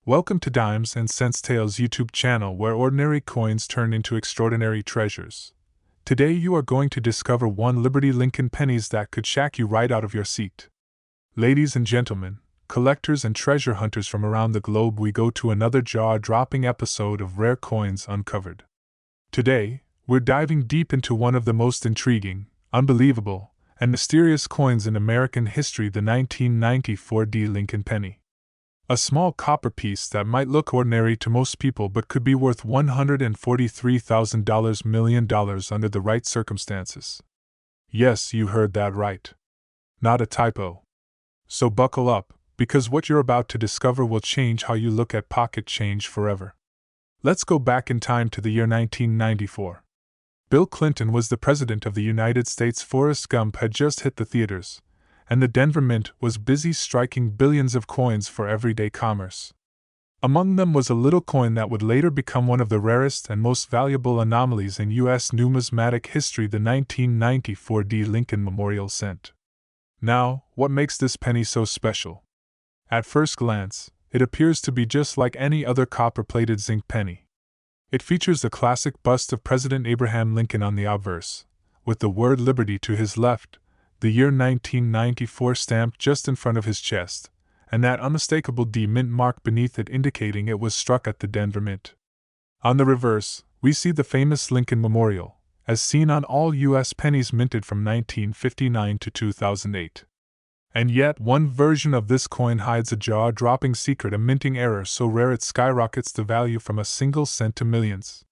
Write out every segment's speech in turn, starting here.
Welcome to Dimes and Cents Tales YouTube channel where ordinary coins turn into extraordinary treasures. Today you are going to discover one Liberty Lincoln pennies that could shack you right out of your seat. Ladies and gentlemen, collectors and treasure hunters from around the globe, we go to another jaw-dropping episode of Rare Coins Uncovered. Today, we're diving deep into one of the most intriguing, unbelievable, and mysterious coins in American history, the 1994 Lincoln penny. A small copper piece that might look ordinary to most people but could be worth $143,000 million under the right circumstances. Yes, you heard that right. Not a typo. So buckle up, because what you're about to discover will change how you look at pocket change forever. Let's go back in time to the year 1994. Bill Clinton was the President of the United States. Forrest Gump had just hit the theaters, and the Denver Mint was busy striking billions of coins for everyday commerce. Among them was a little coin that would later become one of the rarest and most valuable anomalies in U.S. numismatic history, the 1994 Lincoln Memorial Cent. Now, what makes this penny so special? At first glance, it appears to be just like any other copper-plated zinc penny. It features the classic bust of President Abraham Lincoln on the obverse, with the word Liberty to his left, the year 1994 stamped just in front of his chest, and that unmistakable D Mint mark beneath it indicating it was struck at the Denver Mint. On the reverse, we see the famous Lincoln Memorial, as seen on all U.S. pennies minted from 1959 to 2008. And yet, one version of this coin hides a jaw-dropping secret, a minting error so rare it skyrockets the value from a single cent to millions.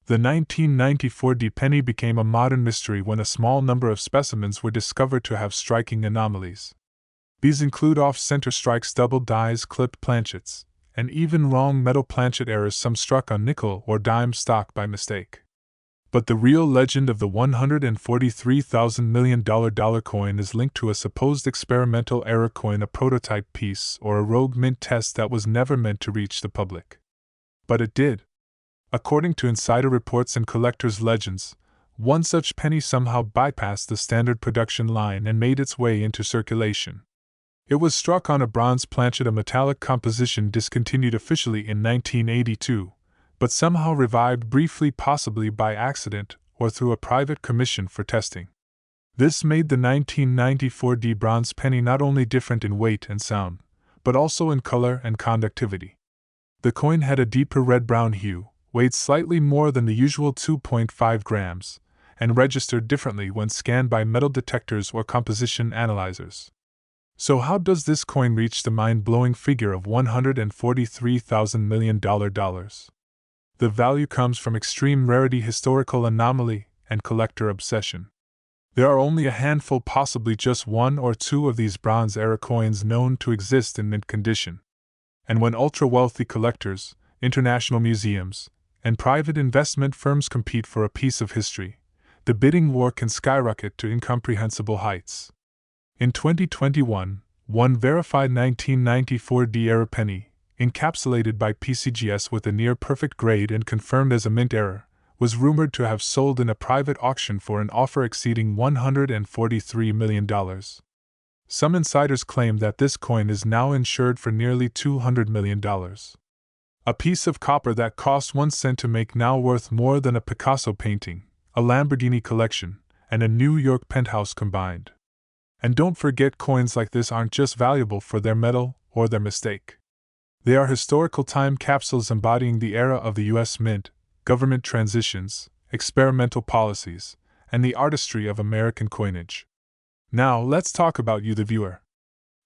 The 1994 penny became a modern mystery when a small number of specimens were discovered to have striking anomalies. These include off-center strikes, double dies, clipped planchets, and even wrong metal planchet errors, some struck on nickel or dime stock by mistake. But the real legend of the $143,000 million coin is linked to a supposed experimental error coin, a prototype piece, or a rogue mint test that was never meant to reach the public. But it did. According to insider reports and collectors' legends, one such penny somehow bypassed the standard production line and made its way into circulation. It was struck on a bronze planchet, a metallic composition discontinued officially in 1982, but somehow revived briefly, possibly by accident or through a private commission for testing. This made the 1994 bronze penny not only different in weight and sound, but also in color and conductivity. The coin had a deeper red-brown hue, weighed slightly more than the usual 2.5 grams, and registered differently when scanned by metal detectors or composition analyzers. So how does this coin reach the mind-blowing figure of $143,000 million? The value comes from extreme rarity, historical anomaly, and collector obsession. There are only a handful, possibly just one or two, of these bronze-era coins known to exist in mint condition. And when ultra-wealthy collectors, international museums, and private investment firms compete for a piece of history, the bidding war can skyrocket to incomprehensible heights. In 2021, one verified 1994 era penny, encapsulated by PCGS with a near-perfect grade and confirmed as a mint error, was rumored to have sold in a private auction for an offer exceeding $143 million. Some insiders claim that this coin is now insured for nearly $200 million. A piece of copper that cost 1 cent to make now worth more than a Picasso painting, a Lamborghini collection, and a New York penthouse combined. And don't forget, coins like this aren't just valuable for their metal or their mistake. They are historical time capsules embodying the era of the U.S. Mint, government transitions, experimental policies, and the artistry of American coinage. Now, let's talk about you, the viewer.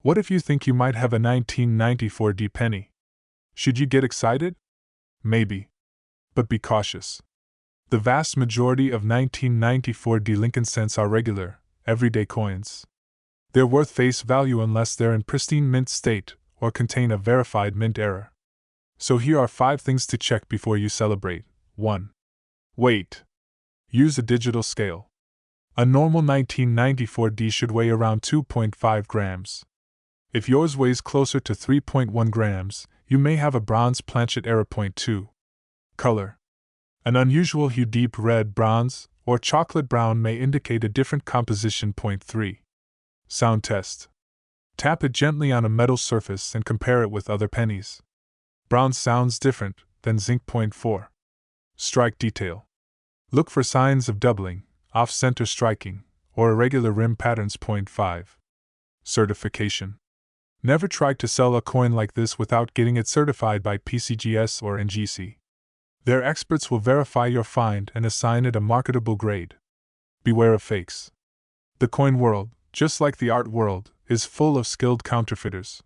What if you think you might have a 1994 penny? Should you get excited? Maybe. But be cautious. The vast majority of 1994 Lincoln cents are regular, everyday coins. They're worth face value unless they're in pristine mint state or contain a verified mint error. So here are 5 things to check before you celebrate. 1. Weight. Use a digital scale. A normal 1994 should weigh around 2.5 grams. If yours weighs closer to 3.1 grams, you may have a bronze planchet error. 2. Color. An unusual hue, deep red, bronze, or chocolate brown, may indicate a different composition. 3. Sound test. Tap it gently on a metal surface and compare it with other pennies. Brown sounds different than zinc. Point 4. Strike detail. Look for signs of doubling, off-center striking, or irregular rim patterns. Point 5. Certification. Never try to sell a coin like this without getting it certified by PCGS or NGC. Their experts will verify your find and assign it a marketable grade. Beware of fakes. The coin world, just like the art world, is full of skilled counterfeiters.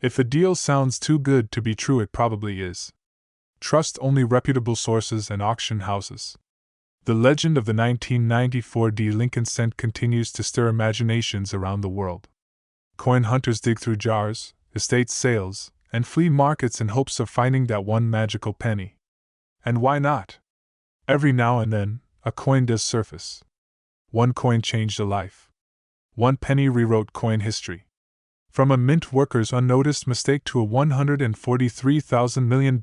If a deal sounds too good to be true, it probably is. Trust only reputable sources and auction houses. The legend of the 1994 D. Lincoln cent continues to stir imaginations around the world. Coin hunters dig through jars, estate sales, and flea markets in hopes of finding that one magical penny. And why not? Every now and then, a coin does surface. One coin changed a life. One penny rewrote coin history. From a mint worker's unnoticed mistake to a $143,000 million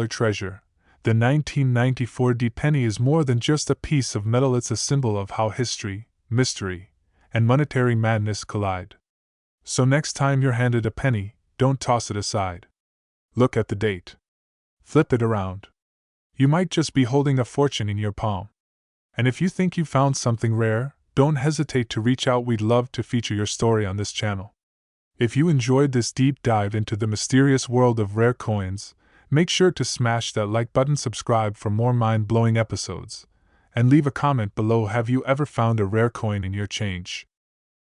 treasure, the 1994 D penny is more than just a piece of metal. It's a symbol of how history, mystery, and monetary madness collide. So next time you're handed a penny, don't toss it aside. Look at the date. Flip it around. You might just be holding a fortune in your palm. And if you think you found something rare, don't hesitate to reach out. We'd love to feature your story on this channel. If you enjoyed this deep dive into the mysterious world of rare coins, make sure to smash that like button, subscribe for more mind-blowing episodes, and leave a comment below. Have you ever found a rare coin in your change?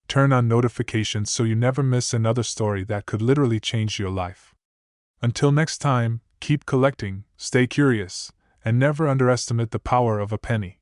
Turn on notifications so you never miss another story that could literally change your life. Until next time, keep collecting, stay curious, and never underestimate the power of a penny.